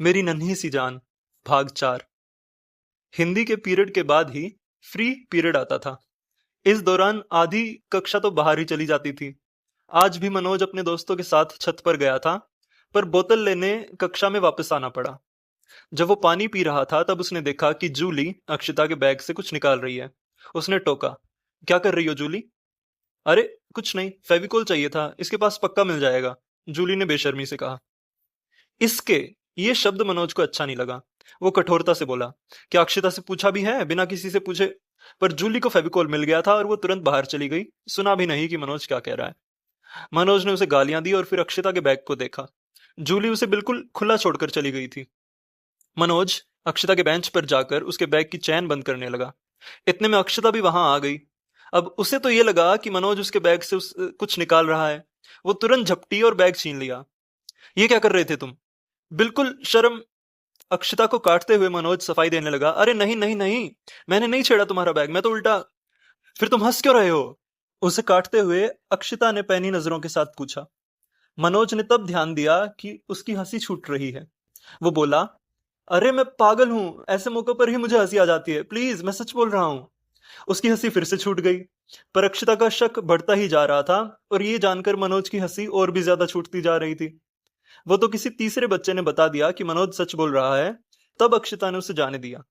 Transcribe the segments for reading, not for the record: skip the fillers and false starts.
मेरी नन्ही सी जान। भाग 4। हिंदी के पीरियड के बाद ही फ्री पीरियड आता था। इस दौरान आधी कक्षा तो बाहर ही चली जाती थी। आज भी मनोज अपने दोस्तों के साथ छत पर गया था, पर बोतल लेने कक्षा में वापस आना पड़ा। जब वो पानी पी रहा था तब उसने देखा कि जूली अक्षिता के बैग से कुछ निकाल रही है। उसने टोका, क्या कर रही हो जूली? अरे कुछ नहीं, फेविकोल चाहिए था, इसके पास पक्का मिल जाएगा, जूली ने बेशर्मी से कहा। इसके ये शब्द मनोज को अच्छा नहीं लगा। वो कठोरता से बोला, क्या अक्षिता से पूछा भी है बिना किसी से पूछे? पर जूली को फेविकोल मिल गया था और वो तुरंत बाहर चली गई, सुना भी नहीं कि मनोज क्या कह रहा है। मनोज ने उसे गालियां दी और फिर अक्षिता के बैग को देखा। जूली उसे बिल्कुल खुला छोड़कर चली गई थी। मनोज अक्षिता के बेंच पर जाकर उसके बैग की चैन बंद करने लगा। इतने में अक्षिता भी वहां आ गई। अब उसे तो ये लगा कि मनोज उसके बैग से कुछ निकाल रहा है। वो तुरंत झपटी और बैग छीन लिया। ये क्या कर रहे थे तुम? बिल्कुल शर्म। अक्षिता को काटते हुए मनोज सफाई देने लगा, अरे नहीं नहीं नहीं, मैंने नहीं छेड़ा तुम्हारा बैग, मैं तो उल्टा। फिर तुम हंस क्यों रहे हो? उसे काटते हुए अक्षिता ने पैनी नजरों के साथ पूछा। मनोज ने तब ध्यान दिया कि उसकी हंसी छूट रही है। वो बोला, अरे मैं पागल हूं, ऐसे मौकों पर ही मुझे हंसी आ जाती है, प्लीज मैं सच बोल रहा हूं। उसकी हंसी फिर से छूट गई। पर अक्षिता का शक बढ़ता ही जा रहा था और ये जानकर मनोज की हंसी और भी ज्यादा छूटती जा रही थी। वो तो किसी तीसरे बच्चे ने बता दिया कि मनोज सच बोल रहा है, तब अक्षिता ने उसे जाने दिया।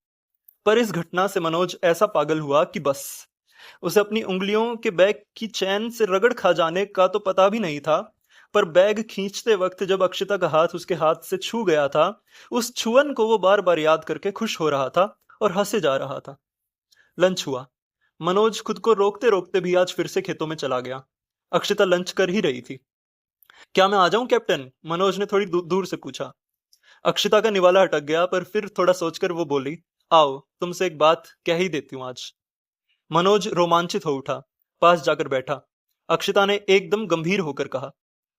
पर इस घटना से मनोज ऐसा पागल हुआ कि बस। उसे अपनी उंगलियों के बैग की चैन से रगड़ खा जाने का तो पता भी नहीं था, पर बैग खींचते वक्त जब अक्षिता का हाथ उसके हाथ से छू गया था, उस छुअन को वो बार बार याद करके खुश हो रहा था और हंसे जा रहा था। लंच हुआ। मनोज खुद को रोकते रोकते भी आज फिर से खेतों में चला गया। अक्षिता लंच कर ही रही थी। क्या मैं आ जाऊं कैप्टन? मनोज ने थोड़ी दूर से पूछा। अक्षिता का निवाला अटक गया, पर फिर थोड़ा सोचकर वो बोली, आओ तुमसे एक बात कह ही देती हूँ आज। मनोज रोमांचित हो उठा, पास जाकर बैठा। अक्षिता ने एकदम गंभीर होकर कहा,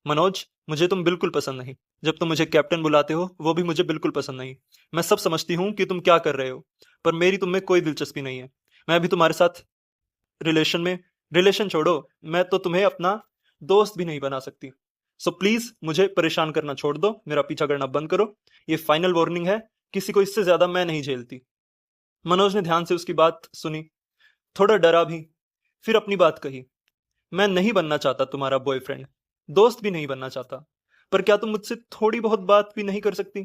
मनोज मुझे तुम बिल्कुल पसंद नहीं। जब तुम मुझे कैप्टन बुलाते हो वो भी मुझे बिल्कुल पसंद नहीं। मैं सब समझती हूँ कि तुम क्या कर रहे हो, पर मेरी तुम में कोई दिलचस्पी नहीं है। मैं भी तुम्हारे साथ रिलेशन में, रिलेशन छोड़ो, मैं तो तुम्हें अपना दोस्त भी नहीं बना सकती। सो प्लीज मुझे परेशान करना छोड़ दो, मेरा पीछा करना बंद करो। ये फाइनल वार्निंग है, किसी को इससे ज्यादा मैं नहीं झेलती। मनोज ने ध्यान से उसकी बात सुनी, थोड़ा डरा भी, फिर अपनी बात कही। मैं नहीं बनना चाहता तुम्हारा बॉयफ्रेंड, दोस्त भी नहीं बनना चाहता, पर क्या तुम मुझसे थोड़ी बहुत बात भी नहीं कर सकती?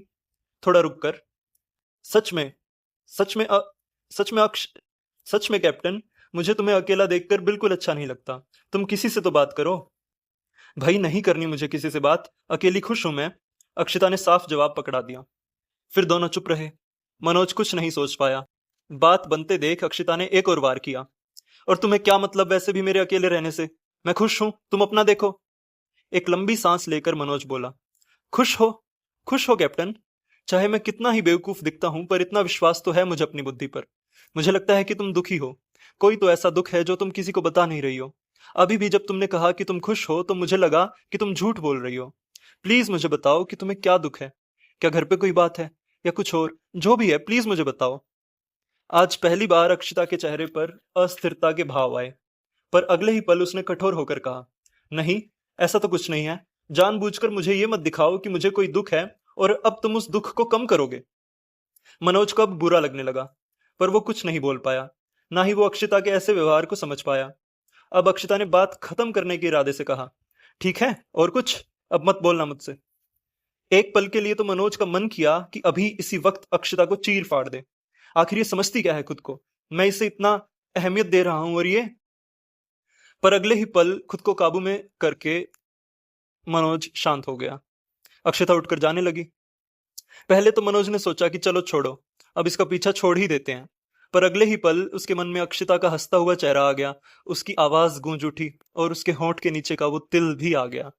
थोड़ा रुक कर। सच में, सच में सच में सच में कैप्टन, मुझे तुम्हें अकेला देखकर बिल्कुल अच्छा नहीं लगता। तुम किसी से तो बात करो। भाई नहीं करनी मुझे किसी से बात, अकेली खुश हूं मैं। अक्षिता ने साफ जवाब पकड़ा दिया। फिर दोनों चुप रहे। मनोज कुछ नहीं सोच पाया। बात बनते देख अक्षिता ने एक और वार किया, और तुम्हें क्या मतलब वैसे भी मेरे अकेले रहने से? मैं खुश हूं, तुम अपना देखो। एक लंबी सांस लेकर मनोज बोला, खुश हो? खुश हो कैप्टन? चाहे मैं कितना ही बेवकूफ दिखता हूं, पर इतना विश्वास तो है मुझे अपनी बुद्धि पर। मुझे लगता है कि तुम दुखी हो। कोई तो ऐसा दुख है जो तुम किसी को बता नहीं रही हो। अभी भी जब तुमने कहा कि तुम खुश हो तो मुझे लगा कि तुम झूठ बोल रही हो। प्लीज मुझे बताओ कि तुम्हें क्या दुख है। क्या घर पे कोई बात है या कुछ और? जो भी है प्लीज मुझे बताओ। आज पहली बार अक्षिता के चेहरे पर अस्थिरता के भाव आए, पर अगले ही पल उसने कठोर होकर कहा, नहीं, ऐसा तो कुछ नहीं है। जानबूझकर मुझे ये मत दिखाओ कि मुझे कोई दुख है और अब तुम उस दुख को कम करोगे। मनोज को अब बुरा लगने लगा, पर वो कुछ नहीं बोल पाया। ना ही वो अक्षिता के ऐसे व्यवहार को समझ पाया। अब अक्षिता ने बात खत्म करने के इरादे से कहा, ठीक है, और कुछ? अब मत बोलना मुझसे। एक पल के लिए तो मनोज का मन किया कि अभी इसी वक्त अक्षिता को चीर फाड़ दे। आखिर ये समझती क्या है खुद को? मैं इसे इतना अहमियत दे रहा हूं और ये। पर अगले ही पल खुद को काबू में करके मनोज शांत हो गया। अक्षता उठकर जाने लगी। पहले तो मनोज ने सोचा कि चलो छोड़ो, अब इसका पीछा छोड़ ही देते हैं। पर अगले ही पल उसके मन में अक्षता का हंसता हुआ चेहरा आ गया। उसकी आवाज गूंज उठी और उसके होंठ के नीचे का वो तिल भी आ गया।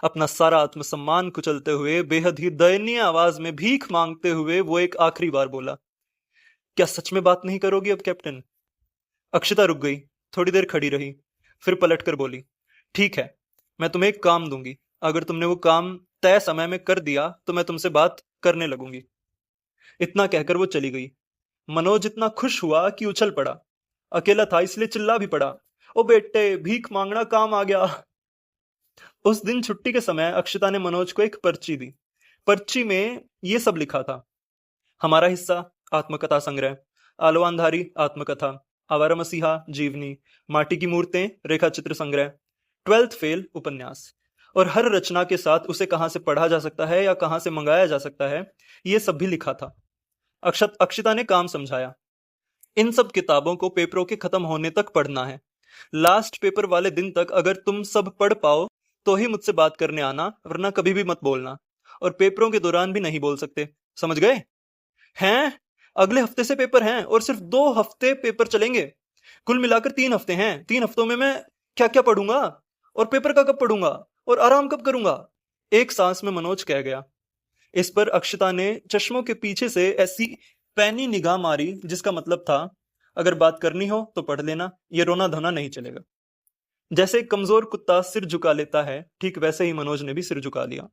अपना सारा आत्मसम्मान कुचलते हुए, बेहद ही दयनीय आवाज में भीख मांगते हुए वो एक आखिरी बार बोला, क्या सच में बात नहीं करोगी अब कैप्टन? अक्षता रुक गई, थोड़ी देर खड़ी रही, फिर पलटकर बोली, ठीक है, मैं तुम्हें एक काम दूंगी। अगर तुमने वो काम तय समय में कर दिया तो मैं तुमसे बात करने लगूंगी। इतना कहकर वो चली गई। मनोज इतना खुश हुआ कि उछल पड़ा। अकेला था इसलिए चिल्ला भी पड़ा, ओ बेटे, भीख मांगना काम आ गया। उस दिन छुट्टी के समय अक्षता ने मनोज को एक पर्ची दी। पर्ची में ये सब लिखा था। हमारा हिस्सा आत्मकथा संग्रह, आलवानधारी आत्मकथा, आवारा मसीहा जीवनी, माटी की मूर्तें रेखा चित्र संग्रह, 12th फेल उपन्यास। और हर रचना के साथ उसे कहां से पढ़ा जा सकता है या कहां से मंगाया जा सकता है, ये सब भी लिखा था। अक्षिता ने काम समझाया। इन सब किताबों को पेपरों के खत्म होने तक पढ़ना है। लास्ट पेपर वाले दिन तक अगर तुम सब पढ़ पाओ तो ही मुझसे बात करने आना, वरना कभी भी मत बोलना। और पेपरों के दौरान भी नहीं बोल सकते, समझ गए? हैं? अगले हफ्ते से पेपर हैं और सिर्फ 2 हफ्ते पेपर चलेंगे। कुल मिलाकर 3 हफ्ते हैं। 3 हफ्तों में मैं क्या क्या पढ़ूंगा? और पेपर का कब पढ़ूंगा? और आराम कब करूंगा? एक सांस में मनोज कह गया। इस पर अक्षता ने चश्मों के पीछे से ऐसी पैनी निगाह मारी जिसका मतलब था, अगर बात करनी हो तो पढ़ लेना, ये रोना धोना नहीं चलेगा। जैसे एक कमजोर कुत्ता सिर झुका लेता है, ठीक वैसे ही मनोज ने भी सिर झुका लिया।